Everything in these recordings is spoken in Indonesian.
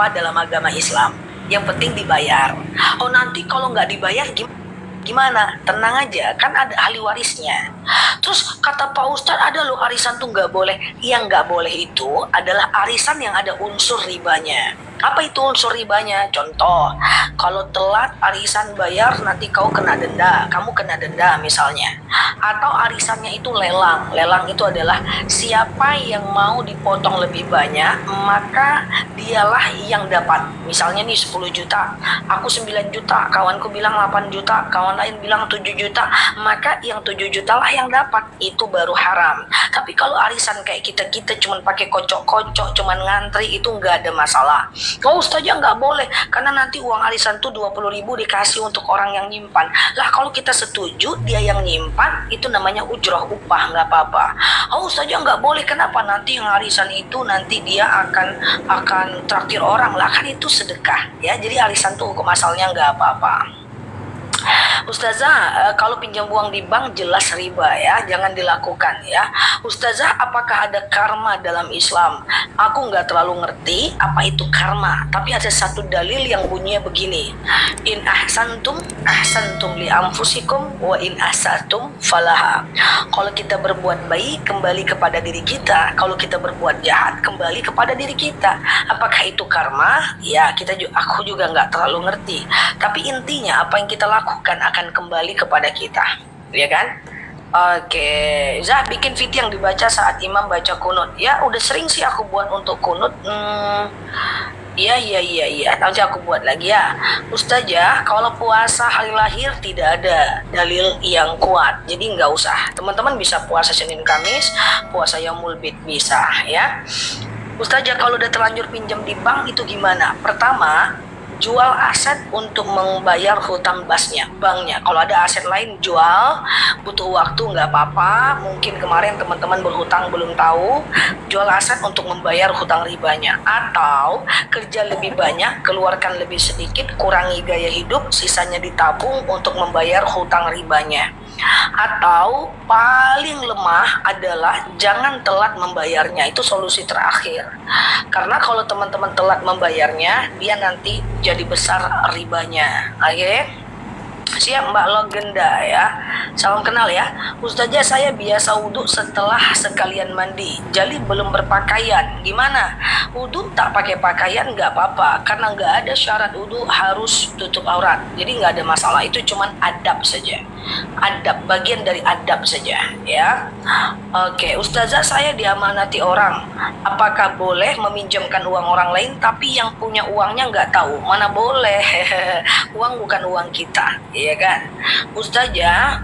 apa-apa dalam agama Islam. Yang penting dibayar. Oh, nanti kalau nggak dibayar gimana? Tenang aja, kan ada ahli warisnya. Terus kata Pak Ustadz, ada loh arisan tuh nggak boleh. Yang nggak boleh itu adalah arisan yang ada unsur ribanya. Apa itu unsur ribanya? Contoh, kalau telat arisan bayar nanti kau kena denda, kamu kena denda misalnya. Atau arisannya itu lelang. Lelang itu adalah siapa yang mau dipotong lebih banyak, maka dialah yang dapat. Misalnya nih 10 juta, aku 9 juta, kawanku bilang 8 juta, kawan lain bilang 7 juta, maka yang 7 juta lah yang dapat. Itu baru haram. Tapi kalau arisan kayak kita cuman pakai kocok-kocok, cuman ngantri, itu nggak ada masalah. Oh, Ustazah nggak boleh, karena nanti uang arisan tuh 20.000 dikasih untuk orang yang nyimpan. Lah kalau kita setuju dia yang nyimpan, itu namanya ujroh, upah, nggak apa-apa. Oh, Ustazah nggak boleh, kenapa? Nanti yang arisan itu nanti dia akan traktir orang. Lah kan itu sedekah ya, jadi arisan tuh hukum asalnya nggak apa-apa. Ustazah, kalau pinjam uang di bank jelas riba ya, jangan dilakukan ya. Ustazah, apakah ada karma dalam Islam? Aku nggak terlalu ngerti apa itu karma, tapi ada satu dalil yang bunyinya begini. In ahsantum li anfusikum wa in asatum falaha. Kalau kita berbuat baik kembali kepada diri kita, kalau kita berbuat jahat kembali kepada diri kita. Apakah itu karma? Ya, aku juga nggak terlalu ngerti. Tapi intinya apa yang kita lakukan akan kembali kepada kita, ya kan? Oke, Zah bikin video yang dibaca saat imam baca kunut. Ya, udah sering sih aku buat untuk kunut. Iya. Nanti aku buat lagi ya. Ustazah, kalau puasa hari lahir tidak ada dalil yang kuat, jadi nggak usah. Teman-teman bisa puasa Senin Kamis, puasa Yaumul Bid bisa ya. Ustazah, kalau udah terlanjur pinjam di bank itu gimana? Pertama, jual aset untuk membayar hutang banknya. Kalau ada aset lain jual, butuh waktu nggak apa-apa. Mungkin kemarin teman-teman berhutang belum tahu, jual aset untuk membayar hutang ribanya. Atau kerja lebih banyak, keluarkan lebih sedikit, kurangi gaya hidup, sisanya ditabung untuk membayar hutang ribanya. Atau paling lemah adalah jangan telat membayarnya, itu solusi terakhir. Karena kalau teman-teman telat membayarnya, dia nanti jadi besar ribanya. Oke? Siap Mbak Logenda ya. Salam kenal ya. Ustazah, saya biasa wudhu setelah sekalian mandi, jadi belum berpakaian. Gimana? Wudhu tak pakai pakaian nggak apa-apa, karena nggak ada syarat wudhu harus tutup aurat. Jadi nggak ada masalah, itu cuman adab saja. Adab, bagian dari adab saja ya. Oke, Ustazah, saya diamanati orang. Apakah boleh meminjamkan uang orang lain tapi yang punya uangnya nggak tahu? Mana boleh. Uang bukan uang kita, ya kan? Ustazah,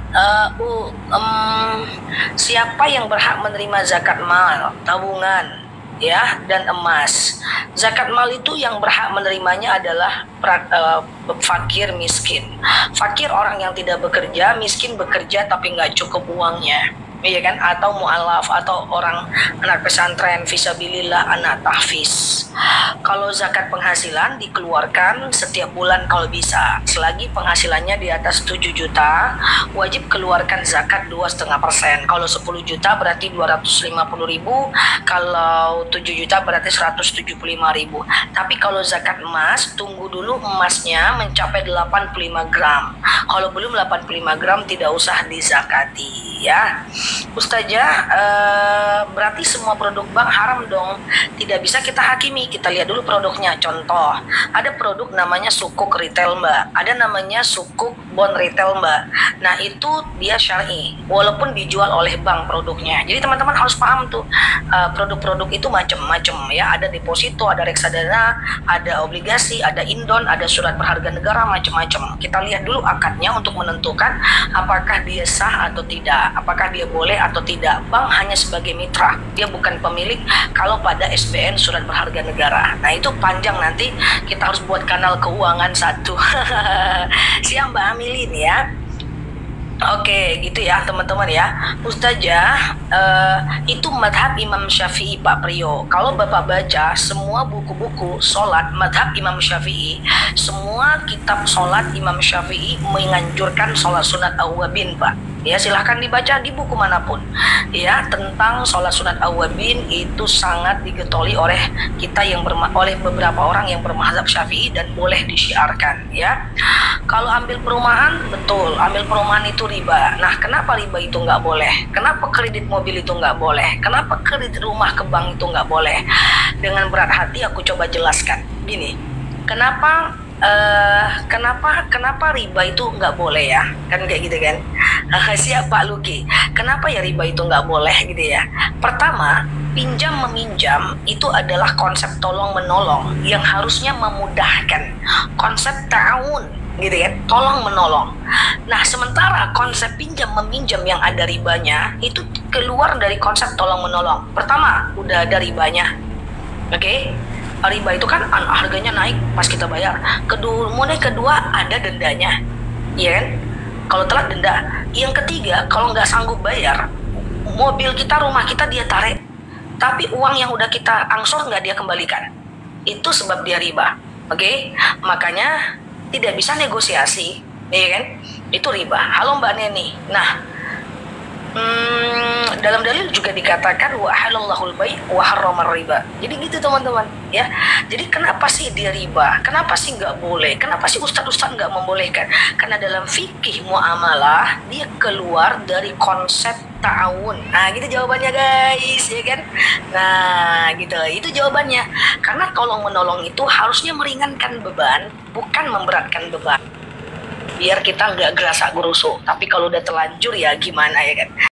siapa yang berhak menerima zakat mal, tabungan ya, dan emas? Zakat mal itu yang berhak menerimanya adalah fakir miskin. Fakir orang yang tidak bekerja, miskin bekerja tapi nggak cukup uangnya, iya kan? Atau mu'alaf, atau orang anak pesantren, fisabilillah, anak tahfiz. Kalau zakat penghasilan dikeluarkan setiap bulan kalau bisa. Selagi penghasilannya di atas 7 juta, wajib keluarkan zakat 2,5%. Kalau 10 juta berarti 250.000, kalau 7 juta berarti 175.000. Tapi kalau zakat emas, tunggu dulu emasnya mencapai 85 gram. Kalau belum 85 gram tidak usah dizakati ya. Ustazah, berarti semua produk bank haram dong? Tidak bisa kita hakimi, kita lihat dulu produknya. Contoh, ada produk namanya sukuk retail Mbak, ada namanya sukuk bond retail Mbak. Nah itu dia syar'i, walaupun dijual oleh bank produknya. Jadi teman-teman harus paham tuh, produk-produk itu macam-macam ya. Ada deposito, ada reksadana, ada obligasi, ada indon, ada surat berharga negara, macam-macam. Kita lihat dulu akadnya untuk menentukan apakah dia sah atau tidak, apakah dia boleh atau tidak. Bank hanya sebagai mitra, dia bukan pemilik. Kalau pada SBN surat berharga negara, nah itu panjang, nanti kita harus buat kanal keuangan satu. Siap Mbak Amilin ya. Oke, gitu ya teman-teman ya. Ustazah, itu madhab Imam Syafi'i Pak Priyo. Kalau Bapak baca semua buku-buku sholat madhab Imam Syafi'i, semua kitab sholat Imam Syafi'i menganjurkan sholat sunat awwabin Pak. Ya, silahkan dibaca di buku manapun ya tentang sholat sunat awabin. Itu sangat digetoli oleh kita yang oleh beberapa orang yang bermazhab Syafi'i dan boleh disiarkan ya. Kalau ambil perumahan, betul, ambil perumahan itu riba. Nah, kenapa riba itu nggak boleh? Kenapa kredit mobil itu nggak boleh? Kenapa kredit rumah ke bank itu nggak boleh? Dengan berat hati aku coba jelaskan gini, kenapa kenapa riba itu nggak boleh ya, kan kayak gitu kan. Siap Pak Luki, kenapa ya riba itu nggak boleh gitu ya. Pertama, pinjam meminjam itu adalah konsep tolong menolong yang harusnya memudahkan, konsep ta'awun gitu ya, tolong menolong. Nah, sementara konsep pinjam meminjam yang ada ribanya itu keluar dari konsep tolong menolong. Pertama, udah ada ribanya, oke. Riba itu kan harganya naik pas kita bayar. Kedua ada dendanya, iya kan? Kalau telat denda. Yang ketiga, kalau nggak sanggup bayar, mobil kita, rumah kita dia tarik, tapi uang yang udah kita angsur nggak dia kembalikan. Itu sebab dia riba, oke? Makanya tidak bisa negosiasi, iya kan? Itu riba. Halo Mbak Neni. Nah, dalam dalil juga dikatakan wa halallahul bai' wa harramar riba. Jadi gitu teman-teman ya. Jadi kenapa sih dia riba? Kenapa sih nggak boleh? Kenapa sih ustadz nggak membolehkan? Karena dalam fikih muamalah dia keluar dari konsep ta'awun. Nah, gitu jawabannya guys, ya kan? Nah, gitu. Itu jawabannya. Karena tolong menolong itu harusnya meringankan beban, bukan memberatkan beban. Biar kita nggak gerasa gerusu. Tapi kalau udah terlanjur ya gimana ya kan?